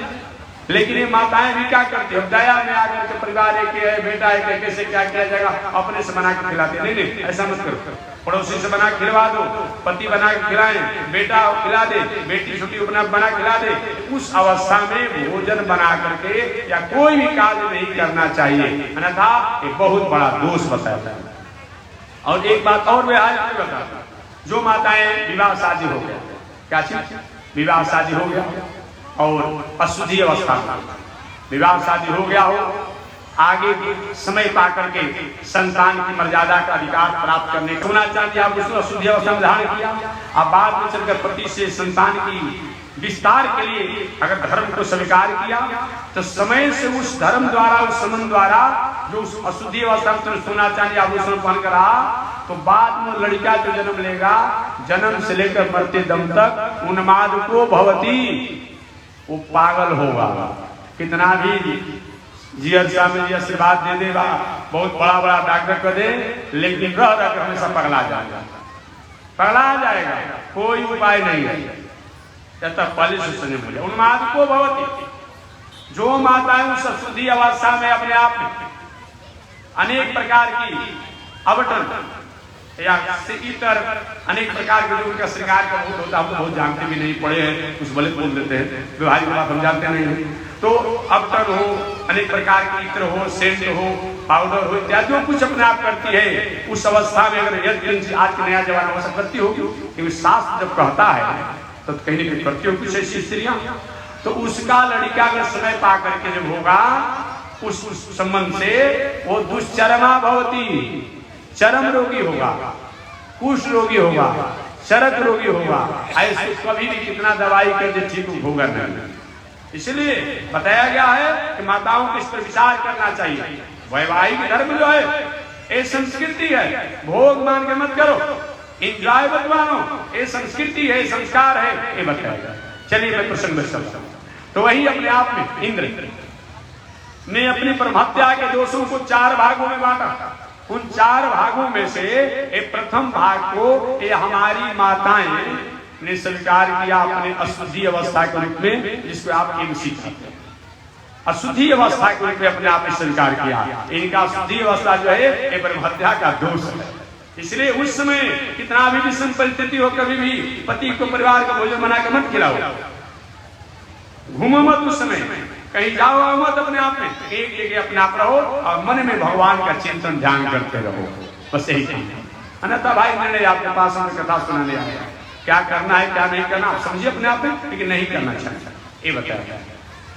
लेकिन ये माताएं भी क्या करती है, दया में आकर के परिवार एक है, बेटा है, कैसे क्या किया जाएगा, अपने से बना के खिलाते। नहीं, ऐसा मत करो। पड़ोसी से बना खिलवा दो, पति बना के खिलाएं, बेटा खिला दे, बेटी छोटी अपना बना खिला दे। उस अवस्था में भोजन बना करके या कोई भी कार्य नहीं करना चाहिए, अन्यथा ये बहुत बड़ा दोष बताता है। और एक बात और मैं आज बताता, जो माताएं विवाह शादी हो गया, क्या चीज विवाह शादी हो गया और अशुद्धि अवस्था में विवाह शादी हो गया हो, आगे समय पा करके संतान की मर्यादा का अधिकार प्राप्त करने का होना चाहिए। आप उसको अशुद्धि अवस्था में धारण किया, आप बाद में चलकर पति से संतान की विस्तार के लिए अगर धर्म को स्वीकार किया तो समय से उस धर्म द्वारा, उस संबंध द्वारा जो उस अशुद्धि अवस्था में सोना चाहिए आभूषण पहन कर रहा, तो बाद में लड़का जो जन्म लेगा, जन्म से लेकर मरते दम तक उन्माद को भवती, वो पागल होगा। कितना भी जीवन में आशीर्वाद दे देगा, बहुत बड़ा बड़ा डॉक्टर कर दे, लेकिन रह कर हमेशा पगला जाएगा, पगला जाएगा। कोई उपाय नहीं है। पहले से बोले उन्माद को भवती, जो माताएं उस अशुद्धि अवस्था में अपने आप में अनेक प्रकार की अवटन या इतर अनेक प्रकार के जो उनका श्रृंगार का बहुत होता है, हम बहुत जानते भी नहीं, पढ़े हैं कुछ गलत बोल देते हैं, व्यवहारिक बात हम जानते नहीं। तो अवटन हो, अनेक प्रकार की इत्र हो, सेंट हो, पाउडर हो, इत्यादि जो कुछ अपने आप करती है, उस अवस्था में अगर यदि आज के नया जमाना में सब करती होगी, क्योंकि शास्त्र जब कहता है तो कहीं न कहीं करती हो कुछ ऐसी स्त्रियां, तो उसका लड़का अगर समय पा करके जब होगा उस संबंध से वो दुष्चरमा भवती, चरम रोगी होगा, कुष्ठ रोगी होगा, शरत रोगी होगा। ऐसे कभी भी कितना दवाई कर ठीक होगा नहीं। इसलिए बताया गया है कि माताओं को इस पर विचार करना चाहिए। वैवाहिक धर्म जो है ये संस्कृति है, भोग मान के मत करो। एंजॉय बतवानो, ये संस्कृति है, संस्कार है, ये बताएगा। चलिए मैं प्रसंग में चलता हूं। तो वही अपने आप में इंद्र ने अपनी परमहत्या के दोषों को 4 भागों में बांटा। उन 4 भागों में से एक प्रथम भाग को ये हमारी माताएं ने स्वीकार किया अपने अशुद्धि अवस्था के रूप में, जिसको आप एमसी कहते हैं। अशुद्धि अवस्था के रूप में अपने आप ने स्वीकार किया। इनका अशुद्धि अवस्था जो है ये ब्रह्महत्या का दोष है। इसलिए उस समय कितना भी विषम परिस्थिति हो, कभी भी पति को परिवार का भोजन बना के मत खिलाओ, घूमो मत उस समय, कहीं जाओ मत, अपने आप में एक जगह अपने आप रहो और मन में भगवान का चिंतन ध्यान करते रहो, बस यही चाहिए। अन्यथा भाई निर्णय आपके पास हमें कथा सुनाने आया, क्या करना है क्या नहीं करना आप समझिए अपने आप में, लेकिन नहीं करना चाहिए। ये बताया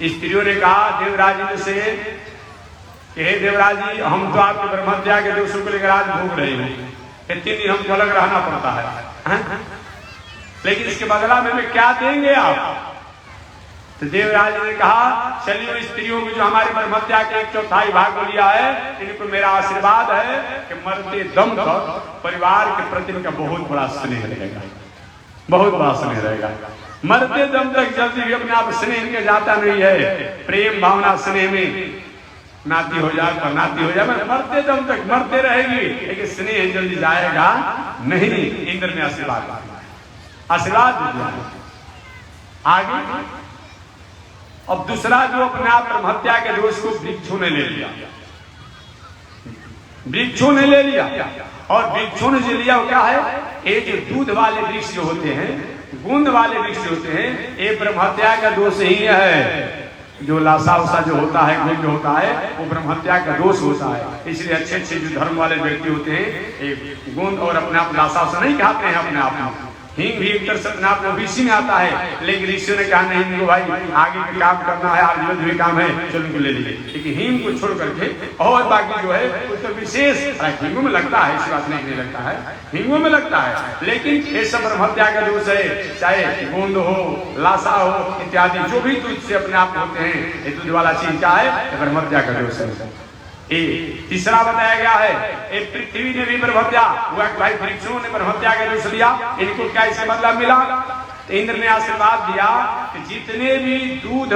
स्त्रियों ने कहा देवराज जी से कि हे देवराज जी, हम तो आपके ब्रह्महत्या के दोषों को लेकर आज भोग रहे हैं, 3 दिन हमको अलग रहना पड़ता है, लेकिन इसके बदला में हमें क्या देंगे आप? तो देवराज ने कहा चलिए स्त्रियों की जो हमारी ब्रह्महत्या के 1/4 भाग को लिया है, इनको मेरा आशीर्वाद है कि मरते दम तक परिवार के प्रति इनका बहुत बड़ा स्नेह रहेगा, बहुत बड़ा स्नेह रहेगा। मरते दम तक जल्दी भी अपने आप स्नेह इनके जाता नहीं है। प्रेम भावना स्नेह में नाती हो जाए पर नाती हो जाए, मरते दम तक मरते रहेगी, लेकिन स्नेह जल्दी जाएगा नहीं। इंद्र ने आशीर्वाद दिया। आगे अब दूसरा जो अपने आप ब्रह्महत्या के दोष को वृक्षों ने ले लिया, वृक्षों ने ले लिया। और वृक्षों ने जो लिया वो क्या है? ये जो दूध वाले वृक्ष जो होते हैं, बूंद वाले वृक्ष जो होते हैं, ये ब्रह्महत्या का दोष ही है। जो लाशा उसा जो होता है, गुण जो होता है, वो ब्रह्महत्या का दोष होता है। इसलिए अच्छे अच्छे जो धर्म वाले व्यक्ति होते हैं, गुण और अपने आप लाशा उसा नहीं खाते हैं अपने आप में। हींग भी एक तरह से अपने आप में इसी में आता है, लेकिन ऋषियों ने कहा नहीं इनको भाई आगे का काम करना है, आजीवन भी काम है, चलो इनको ले लीजिए। लेकिन हींग को छोड़ करके और बाकी जो है तो विशेष हींगों में लगता है, इस बात नहीं लगता है, हींगों में लगता है, लेकिन ये सब ब्रह्महत्या का दोष है। चाहे गोंद हो, लाशा हो इत्यादि जो भी दूध से अपने आप होते हैं, ये दूध वाला चीज क्या है? ब्रह्महत्या का दोष है। तीसरा बताया गया है पृथ्वी ने भी ब्रह्महत्या हुआ, भाई वृक्षों ने ब्रह्महत्या का दोष लिया, इनको क्या इससे मतलब मिला? तो इंद्र ने आशीर्वाद दिया कि जितने भी दूध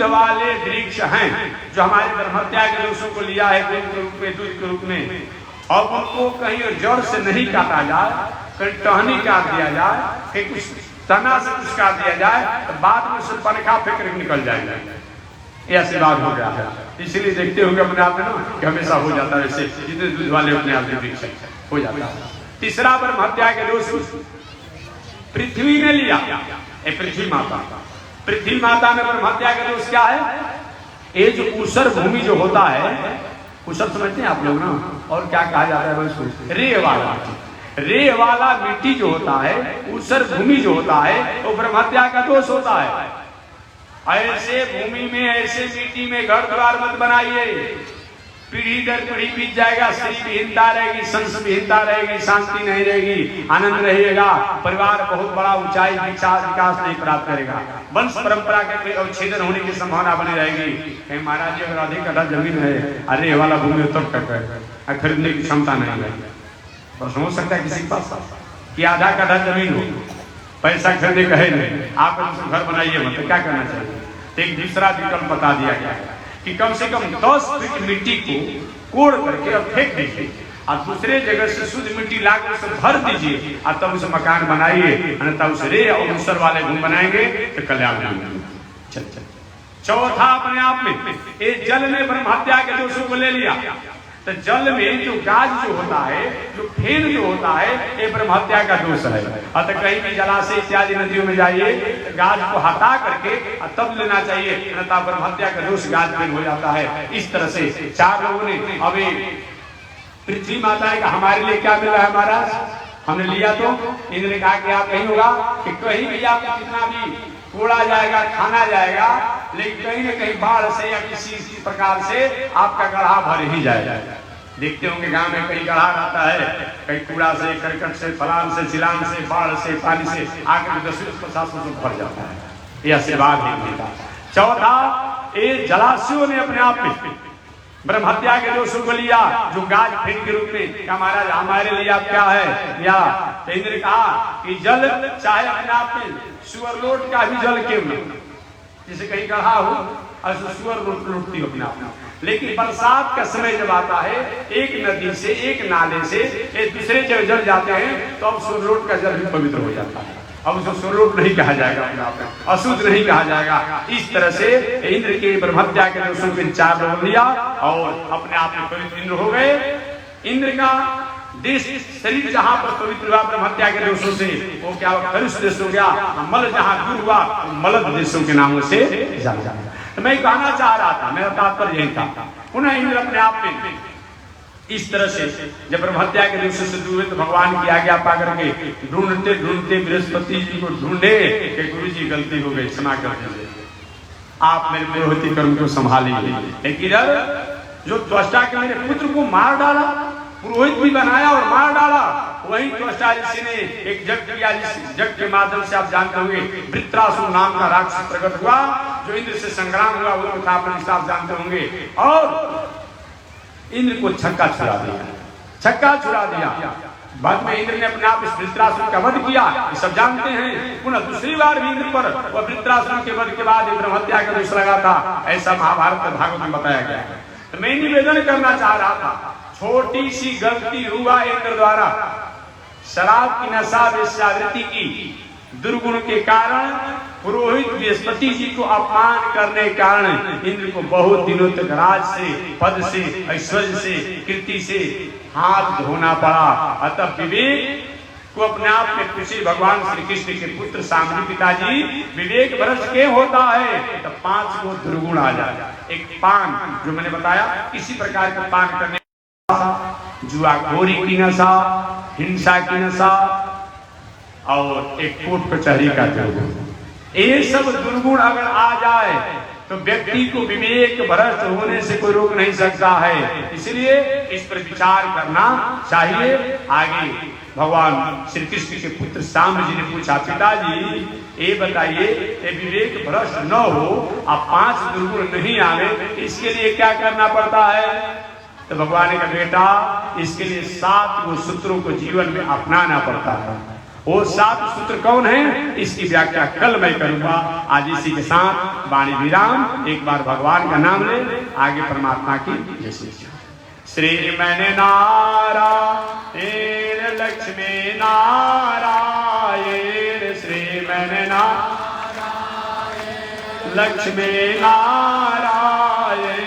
वाले वृक्ष हैं जो हमारे ब्रह्महत्या के दोषों को लिया है दूध के रूप में, अब उनको कहीं जड़ से नहीं काटा जाए, कहीं टहनी काट दिया जाए, कहीं कुछ तना से कुछ काट दिया जाए, तो बाद में उससे पनखा फेंक निकल जाएगा। ये आशीर्वाद हो गया है। इसीलिए देखते होंगे अपने आप में ना कि हमेशा हो जाता है, ऐसे जितने दूध वाले अपने आप में हो जाता है। तीसरा ब्रह्महत्या के दोष पृथ्वी ने लिया, पृथ्वी माता में ब्रह्महत्या का दोष क्या है? ये जो ऊसर भूमि जो होता है, ऊसर समझते हैं आप लोग ना, और क्या कहा जाता है उसको? रेह वाला मिट्टी जो होता है, ऊसर भूमि जो होता है, वो ब्रह्महत्या का दोष होता है। ऐसे भूमि में, ऐसे मिट्टी में घर द्वार मत बनाइए, पीढ़ी दर पीढ़ी बीत जाएगा, स्त्री विहीनता रहेगी, संस विहीनता रहेगी, शांति नहीं रहेगी, आनंद रहेगा, परिवार बहुत बड़ा ऊंचाई विकास नहीं प्राप्त करेगा, वंश परंपरा के अवच्छेदन होने की संभावना बनी रहेगी। कहीं महाराज जी अगर अधिक कटा जमीन है, अरे ये वाला भूमि तब तक खरीदने की क्षमता नहीं है, प्रश्न हो सकता है किसी के पास कि आधा कटा जमीन हो, पैसा खरीदने का है नहीं, आप घर बनाइए मत, क्या करना चाहिए? तो एक दूसरा विकल्प बता दिया गया कि कम से कम 10 फीट मिट्टी को कोड़ करके और फेंक दीजिए, और दूसरे जगह से शुद्ध मिट्टी लाकर उसे भर दीजिए, और तब उसे मकान बनाइए, अन्यथा उसे रे और ऊसर वाले घूम बनाएंगे तो कल्याण होगा। चौथा अपने आप में ये जल में ब्रह्महत्या के दोषों को ले लिया। तो जल में जो गाज जो होता है, जो फेन जो होता है, ये ब्रह्महत्या का दोष है। अतः कहीं भी जलाशय इत्यादि नदियों में जाइए, गाज को हटा करके तब लेना चाहिए, अन्यथा ब्रह्महत्या का दोष गाज फेन हो जाता है। इस तरह से 4 लोगों ने अभी पृथ्वी माता का हमारे लिए क्या मिल रहा है महाराज? हमने लिया तो इंद्र ने कहा कि आप कहीं होगा कि कहीं भी आपको कितना भी तोड़ा जाएगा, खाना जाएगा, लेकिन कहीं न कहीं बाढ़ से या किसी प्रकार से आपका गढ़ा भर ही जाएगा। देखते होंगे गांव में कहीं गढ़ा रहता है, कहीं कूड़ा से, करकट से, फलान से, चिलान से, बाढ़ से, पानी से आकर 10-50 भर जाता है। यह आशीर्वाद है। चौथा, ये जलाशयों ने अपने आप में ब्रह्म हत्या के दोषों को लिया, जो गाज फेंक के रूप में क्या महाराज हमारे लिए आप क्या है या। तो इंद्र कहा कि जल चाहे अपने आप में सुअर लोट का भी जल क्यों न, जिसे कहीं कहा हो और सुअर लूटती हो अपने आप में, लेकिन बरसात का समय जब आता है एक नदी से एक नाले से एक दूसरे जगह जल जाते हैं तो अब सुअर लोट का जल भी पवित्र हो जाता है। अब उसको सुरलोट नहीं कहा जाएगा, अशुद्ध नहीं कहा जाएगा। इस तरह से इंद्र के ब्रह्म हत्या के दोषों के 4 लोग लिया और अपने आप में पवित्र इंद्र हो गए। इंद्र का देश शरीर जहां पर पवित्र हुआ ब्रह्म हत्या के दोषों से, वो क्या कलुष देश हो गया, मल जहां दूर हुआ मलद देशों के नामों से जाना जाता। तो मैं कहना चाह रहा था, मेरा तात्पर्य यही था, पुनः इंद्र अपने आप में इस तरह से जब ब्रह्म हत्या के दोषों से दूर हुए तो भगवान की आज्ञा पा करके ढूंढते ढूंढते बृहस्पति जी को ढूंढे कि गुरु जी गलती हो गई, क्षमा कर दीजिए, आप मेरे पुरोहित कर्म को संभालिए। लेकिन जो त्वष्टा के मेरे पुत्र को मार डाला, पुरोहित भी बनाया और मार डाला, वही त्वष्टा जी ने एक जग किया, जिस जग के माध्यम से आप जानते होंगे वृत्रासुर नाम का राक्षस प्रकट हुआ, जो इंद्र से संग्राम हुआ, वो कथा आप जानते होंगे। और इंद्र को छक्का छुड़ा दिया, छक्का छुड़ा दिया। बाद में इंद्र ने अपने आप इस वृत्रासुर का वध किया, ये सब जानते हैं। पुनः दूसरी बार भी इंद्र पर वह वृत्रासुर के वध के बाद ब्रह्म हत्या का दोष लगा था, ऐसा महाभारत में भागवत में बताया गया है। तो मैं निवेदन करना चाह रहा था, छोटी सी गलती हुआ इंद्र द्वारा, शराब की नशा वेश्यावृत्ति की दुर्गुण के कारण पुरोहित बृहस्पति जी को अपमान करने के कारण इंद्र को बहुत दिनों तक राज से, पद से, ऐश्वर्य से, कीर्ति से हाथ धोना पड़ा। अतः विवेक को अपने आप में पूछे भगवान श्री कृष्ण के पुत्र सामने पिताजी, विवेक भ्रष्ट क्यों होता है? तो 5 को दुर्गुण आ जाए। एक पान, जो मैंने बताया, किसी प्रकार का पान करने, जुआखोरी की नशा, हिंसा की नशा, और एक कोर्ट कचहरी का दुर्गुण, ये सब दुर्गुण अगर आ जाए तो व्यक्ति को विवेक भ्रष्ट होने से कोई रोक नहीं सकता है। इसलिए इस पर विचार करना चाहिए। आगे भगवान श्री कृष्ण के पुत्र शाम जी ने पूछा, पिताजी ये बताइए, विवेक भ्रष्ट न हो, अब 5 दुर्गुण नहीं आवे, इसके लिए क्या करना पड़ता है? तो भगवान ने कहा, बेटा इसके लिए 7 सूत्रों को जीवन में अपनाना पड़ता है। वो 7 सूत्र कौन है, इसकी व्याख्या कल मैं करूंगा। आज इसी के साथ वाणी विराम। एक बार भगवान का नाम ले, आगे परमात्मा की जय श्री श्रीमन नारायण लक्ष्मी नारायण, श्रीमन नारायण लक्ष्मी नारायण,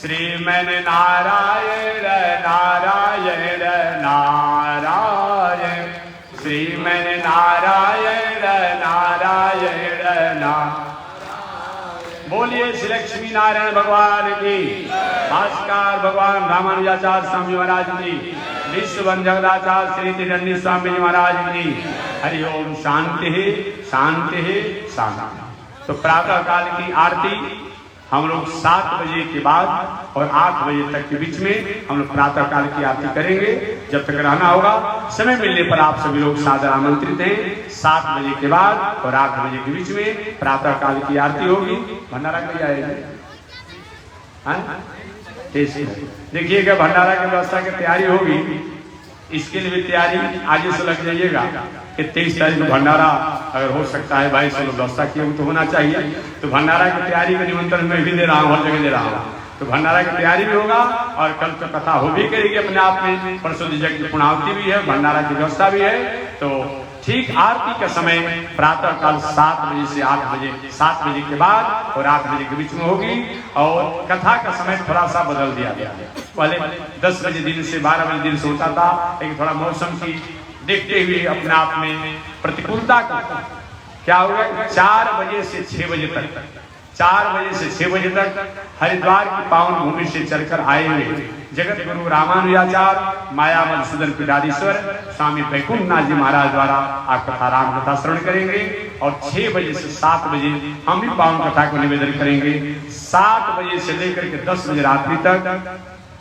श्रीमन नारायण नारायण नारायण, श्रीमन नारायण नारायण नारायण। बोलिए श्री लक्ष्मी नारायण भगवान की, भास्कर भगवान रामानुजाचार्य स्वामी महाराज की, विश्ववन जगदाचार्य श्री त्रिदंडी स्वामी महाराज की। हरि ओम। शांति शांति शांति। तो प्रातः काल की आरती हम लोग 7 बजे के बाद और 8 बजे तक के बीच में हम लोग प्रातः काल की आरती करेंगे। जब तक रहना होगा, समय मिलने पर आप सभी लोग सादर आमंत्रित हैं। 7 बजे के बाद और 8 बजे के बीच में प्रातः काल की आरती होगी। भंडारा कहीं आएगा, देखिएगा भंडारा की व्यवस्था की तैयारी होगी। इसके लिए भी तैयारी आगे से लग जाइएगा कि 23 तारीख को भंडारा अगर हो सकता है, भाई सब व्यवस्था की तो होना चाहिए। तो भंडारा की तैयारी का निमंत्रण मैं भी दे रहा हूँ, हर जगह दे रहा हूँ। तो भंडारा की तैयारी भी होगा और कल तो कथा हो भी करेगी अपने आप में। परसों जग की पुणावती भी है, भंडारा की व्यवस्था भी है। तो ठीक आरती का समय प्रातः काल 7 बजे से 8 बजे, 7 बजे के बाद और 8 बजे के बीच में होगी। और कथा का समय थोड़ा सा बदल दिया गया है। पहले 10 बजे दिन से 12 बजे दिन से होता था, लेकिन थोड़ा मौसम की देखते हुए अपने आप में प्रतिकूलता को क्या होगा, 4 बजे से 6 बजे तक, 4 बजे से 6 बजे तक हरिद्वार की पावन भूमि से चलकर आए हुए जगत गुरु रामानुजाचार्य माया मधुसूदन पीठाधीश्वर स्वामी वैकुंठनाथ जी महाराज द्वारा आप कथा राम कथा श्रवण करेंगे। और 6 बजे से 7 बजे हम भी पावन कथा को निवेदन करेंगे। 7 बजे से लेकर के 10 बजे रात्रि तक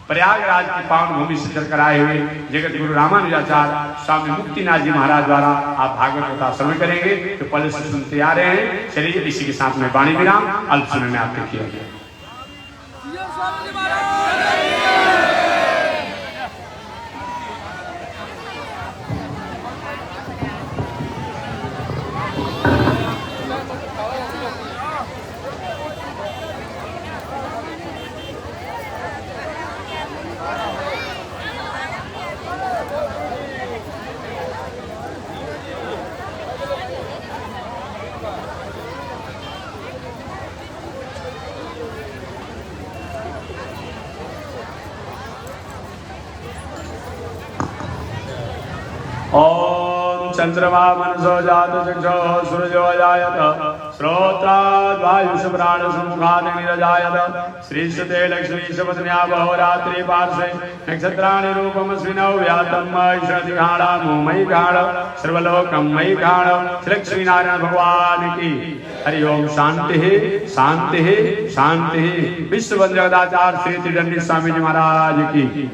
प्रयागराज की पावन भूमि से चलकर आए हुए जगत गुरु रामानुजाचार्य स्वामी मुक्तिनाथ जी महाराज द्वारा आप भागवत कथा श्रवण करेंगे। तो पहले से सुनते आ रहे हैं। चलिए इसी के साथ में वाणी विराम, अल्प समय में आपके किया गया। ओम चंद्रमा मनसो जात चक्षो सूर्यो अजायत श्रोत्राद् वायुष प्राण सम्मुखात् निरजायत श्रीश्रुते लक्ष्मी सपत्न्या बहुरात्रि पार्श्वे नक्षत्राणि रूपमस्मिनौ व्यातम् ईशति घाण मुमयि घाण सर्वलोकं मयि घाण लक्ष्मी नारायण भगवान की हरि ओम। शांति शांति शांति। विश्व जगदाचार्य श्री त्रिदंडी स्वामी जी महाराज की।